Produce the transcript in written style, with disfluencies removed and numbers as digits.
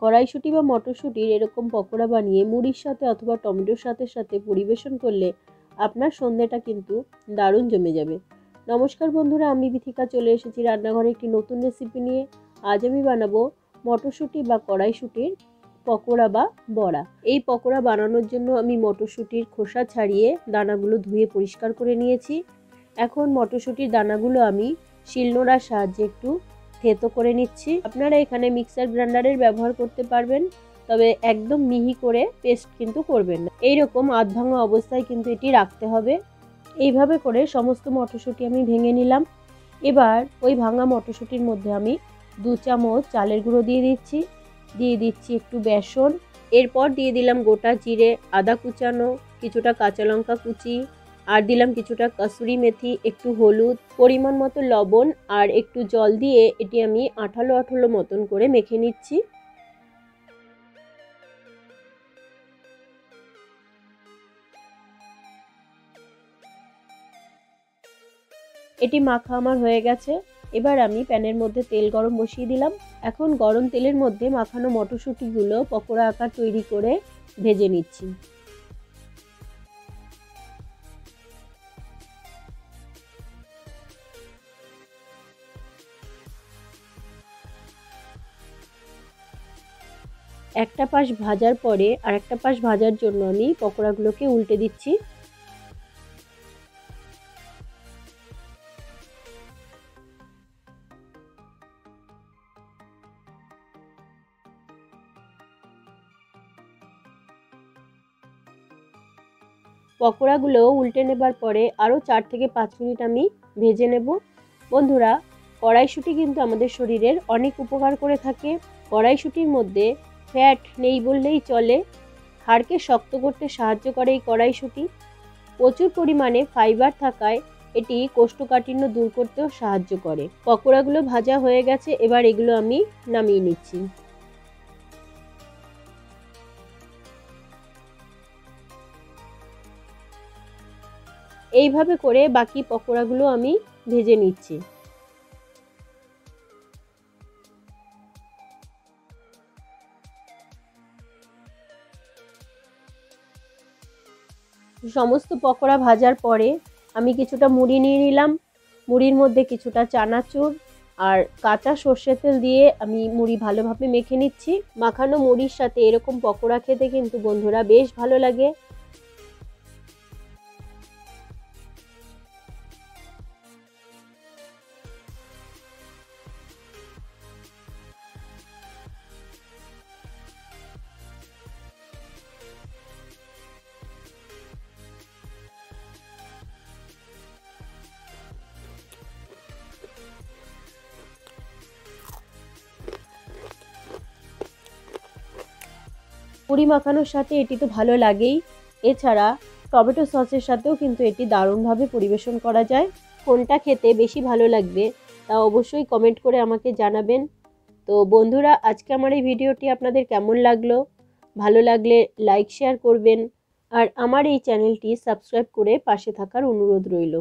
কড়াইশুঁটি বা মটরশুঁটির এরকম পকোড়া বানিয়ে মুড়ির সাথে অথবা টমেটোর সাথে পরিবেশন করলে আপনার সন্ধ্যাটা কিন্তু দারুণ জমে যাবে। নমস্কার বন্ধুরা, আমি বিথিকা চলে এসেছি রান্নাঘরে একটি নতুন রেসিপি নিয়ে। আজ আমি বানাবো মটরশুঁটি বা কড়াইশুঁটির পকোড়া বা বড়া। এই পকোড়া বানানোর জন্য আমি মটরশুঁটির খোসা ছাড়িয়ে দানাগুলো ধুয়ে পরিষ্কার করে নিয়েছি। এখন মটরশুঁটির দানাগুলো আমি শিলনোড়ার সাহায্যে একটু থেতো করে নিচ্ছি। আপনারা এখানে মিক্সার গ্রাইন্ডারের ব্যবহার করতে পারবেন, তবে একদম মিহি করে পেস্ট কিন্তু করবেন না। এইরকম আধ ভাঙা অবস্থায় কিন্তু এটি রাখতে হবে। এইভাবে করে সমস্ত মটরশুঁটি আমি ভেঙে নিলাম। এবার ওই ভাঙা মটরশুঁটির মধ্যে আমি 2 চামচ চালের গুঁড়ো দিয়ে দিচ্ছি একটু বেসন। এরপর দিয়ে দিলাম গোটা জিরে, আদা কুচানো, কিছুটা কাঁচা লঙ্কা কুচি, আর দিলাম কিছুটা কসুরি মেথি, একটু হলুদ, পরিমাণ মতো লবণ আর একটু জল দিয়ে এটি আমি আঠালো আঠালো মতন করে মেখে নিচ্ছি। এটি মাখা আমার হয়ে গেছে। এবার আমি প্যানের মধ্যে তেল গরম বসিয়ে দিলাম। এখন গরম তেলের মধ্যে মাখানো মটরশুঁটিগুলো পকোড়া আকার তৈরি করে ভেজে নিচ্ছি। একটা পাশ ভাজার পরে আরেকটা পাশ ভাজার জন্য আমি পকোড়াগুলোকে উল্টে দিচ্ছি। পকোড়াগুলো উল্টে নেবার পরে আরও 4 থেকে 5 মিনিট আমি ভেজে নেব। বন্ধুরা, কড়াইশুঁটি কিন্তু আমাদের শরীরের অনেক উপকার করে থাকে। কড়াইশুঁটির মধ্যে ফ্যাট নেই বললেই চলে। হাড়কে শক্ত করতে সাহায্য করে এই কড়াইশুঁটি। প্রচুর পরিমাণে ফাইবার থাকায় এটি কোষ্ঠকাঠিন্য দূর করতেও সাহায্য করে। পকোড়াগুলো ভাজা হয়ে গেছে, এবার এগুলো আমি নামিয়ে নিচ্ছি। এইভাবে করে বাকি পকোড়াগুলো আমি ভেজে নিচ্ছি। সমস্ত পকোড়া ভাজার পরে আমি কিছুটা মুড়ি নিয়ে নিলাম। মুড়ির মধ্যে কিছুটা চানাচুর আর কাঁচা সর্ষের তেল দিয়ে আমি মুড়ি ভালোভাবে মেখে নিচ্ছি। মাখানো মুড়ির সাথে এরকম পকোড়া খেতে কিন্তু বন্ধুরা বেশ ভালো লাগে। মুড়ি মাখানোর সাথে এটি তো ভালো লাগেই, এছাড়া টমেটো সসের সাথেও কিন্তু এটি দারুণভাবে পরিবেশন করা যায়। কোনটা খেতে বেশি ভালো লাগবে তা অবশ্যই কমেন্ট করে আমাকে জানাবেন। তো বন্ধুরা, আজকে আমার এই ভিডিওটি আপনাদের কেমন লাগলো? ভালো লাগলে লাইক শেয়ার করবেন আর আমার এই চ্যানেলটি সাবস্ক্রাইব করে পাশে থাকার অনুরোধ রইল।